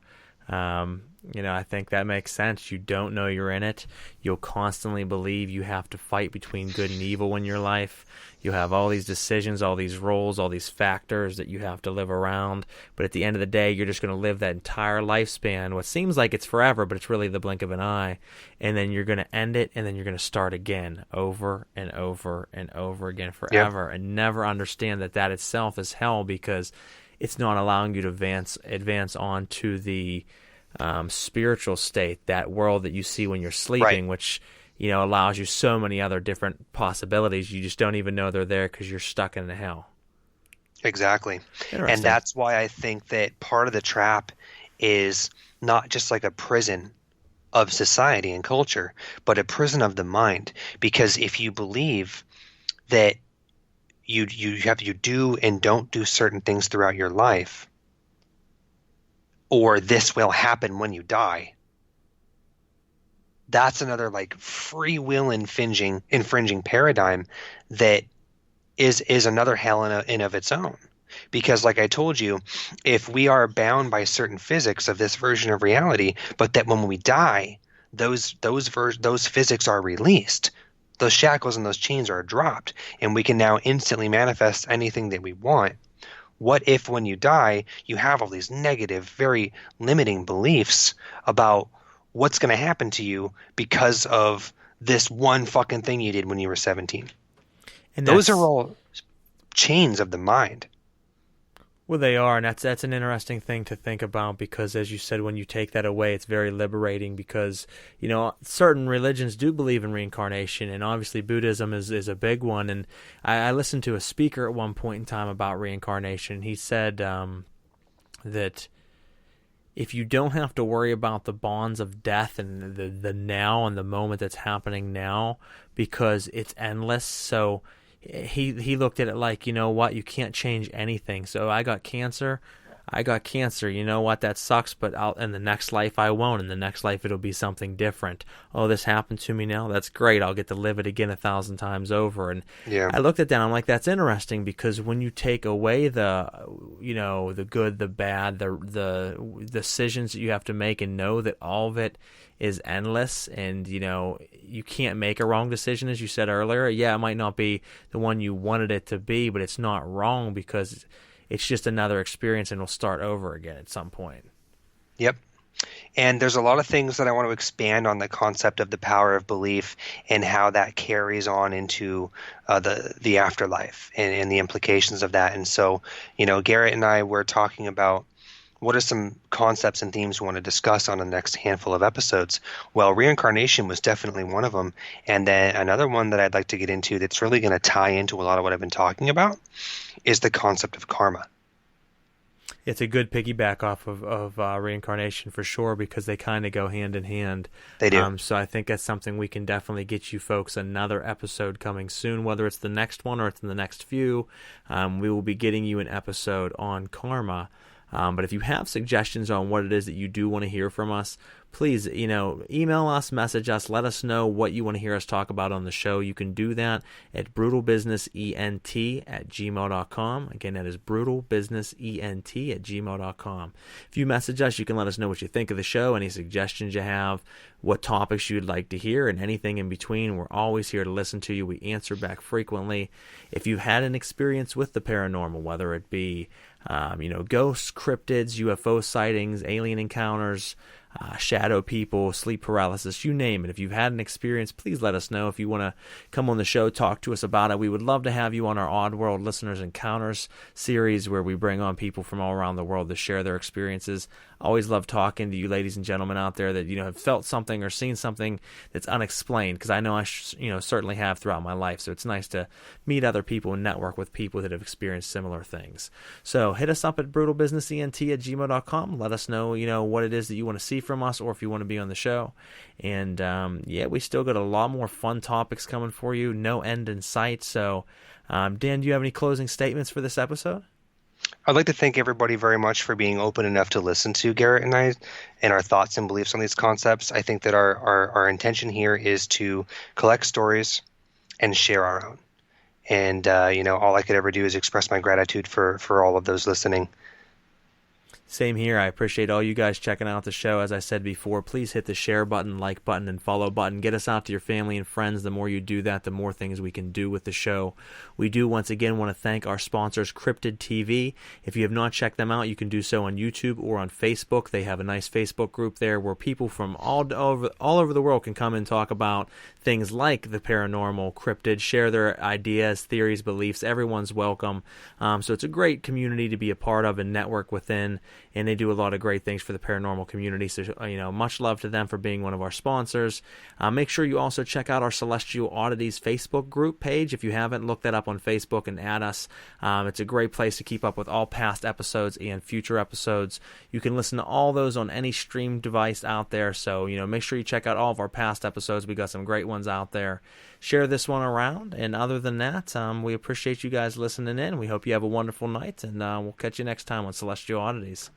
Speaker 7: I think that makes sense. You don't know you're in it. You'll constantly believe you have to fight between good and evil in your life. You have all these decisions, all these roles, all these factors that you have to live around. But at the end of the day, you're just going to live that entire lifespan. What seems like it's forever, but it's really the blink of an eye. And then you're going to end it, and then you're going to start again over and over and over again forever, and never understand that itself is hell, because it's not allowing you to advance on to the spiritual state, that world that you see when you're sleeping, which allows you so many other different possibilities. You just don't even know they're there because you're stuck in the hell.
Speaker 8: Exactly. And that's why I think that part of the trap is not just like a prison of society and culture, but a prison of the mind. Because if you believe that you do and don't do certain things throughout your life, or this will happen when you die, that's another like free will infringing paradigm that is another hell in of its own. Because like I told you, if we are bound by certain physics of this version of reality, but that when we die, those physics are released, those shackles and those chains are dropped, and we can now instantly manifest anything that we want. What if when you die, you have all these negative, very limiting beliefs about what's going to happen to you because of this one fucking thing you did when you were 17? And those are all chains of the mind.
Speaker 7: Well, they are, and that's an interesting thing to think about, because as you said, when you take that away, it's very liberating, because certain religions do believe in reincarnation, and obviously Buddhism is a big one. And I listened to a speaker at one point in time about reincarnation. He said that if you don't have to worry about the bonds of death and the now and the moment that's happening now, because it's endless, so he looked at it like, you can't change anything. So I got cancer. You know what? That sucks, but in the next life I won't. In the next life it'll be something different. Oh, this happened to me now? That's great. I'll get to live it again 1,000 times over. And I looked at that, I'm like, that's interesting, because when you take away the good, the bad, the decisions that you have to make, and know that all of it is endless, and you can't make a wrong decision, as you said earlier. It might not be the one you wanted it to be, but it's not wrong, because it's just another experience, and we'll start over again at some point.
Speaker 8: Yep. And there's a lot of things that I want to expand on the concept of the power of belief and how that carries on into the afterlife and the implications of that. And so, Garrett and I were talking about what are some concepts and themes we want to discuss on the next handful of episodes. Well, reincarnation was definitely one of them. And then another one that I'd like to get into that's really going to tie into a lot of what I've been talking about is the concept of karma.
Speaker 7: It's a good piggyback off of reincarnation for sure, because they kind of go hand in hand.
Speaker 8: They do.
Speaker 7: So I think that's something we can definitely get you folks another episode coming soon, whether it's the next one or it's in the next few. We will be getting you an episode on karma. But if you have suggestions on what it is that you do want to hear from us, please, email us, message us, let us know what you want to hear us talk about on the show. You can do that at brutalbusinessent@gmail.com. Again, that is brutalbusinessent@gmail.com. If you message us, you can let us know what you think of the show, any suggestions you have, what topics you'd like to hear, and anything in between. We're always here to listen to you. We answer back frequently. If you've had an experience with the paranormal, whether it be ghosts, cryptids, UFO sightings, alien encounters, shadow people, sleep paralysis, you name it. If you've had an experience, please let us know. If you want to come on the show, talk to us about it. We would love to have you on our Oddworld Listeners Encounters series, where we bring on people from all around the world to share their experiences. I always love talking to you ladies and gentlemen out there that, have felt something or seen something that's unexplained, because I know I certainly have throughout my life. So it's nice to meet other people and network with people that have experienced similar things. So hit us up at brutalbusinessent@gmail.com. Let us know, what it is that you want to see from us, or if you want to be on the show. And we still got a lot more fun topics coming for you. No end in sight. So Dan, do you have any closing statements for this episode?
Speaker 8: I'd like to thank everybody very much for being open enough to listen to Garrett and I and our thoughts and beliefs on these concepts. I think that our intention here is to collect stories and share our own. And, all I could ever do is express my gratitude for all of those listening.
Speaker 7: Same here. I appreciate all you guys checking out the show. As I said before, please hit the share button, like button, and follow button. Get us out to your family and friends. The more you do that, the more things we can do with the show. We do, once again, want to thank our sponsors, Cryptid TV. If you have not checked them out, you can do so on YouTube or on Facebook. They have a nice Facebook group there where people from all over the world can come and talk about things like the paranormal, cryptid, share their ideas, theories, beliefs. Everyone's welcome. So it's a great community to be a part of and network within. And they do a lot of great things for the paranormal community. So, much love to them for being one of our sponsors. Make sure you also check out our Celestial Oddities Facebook group page. If you haven't, look that up on Facebook and add us. It's a great place to keep up with all past episodes and future episodes. You can listen to all those on any stream device out there. So, make sure you check out all of our past episodes. We got some great ones out there. Share this one around. And other than that, we appreciate you guys listening in. We hope you have a wonderful night. And we'll catch you next time on Celestial Oddities.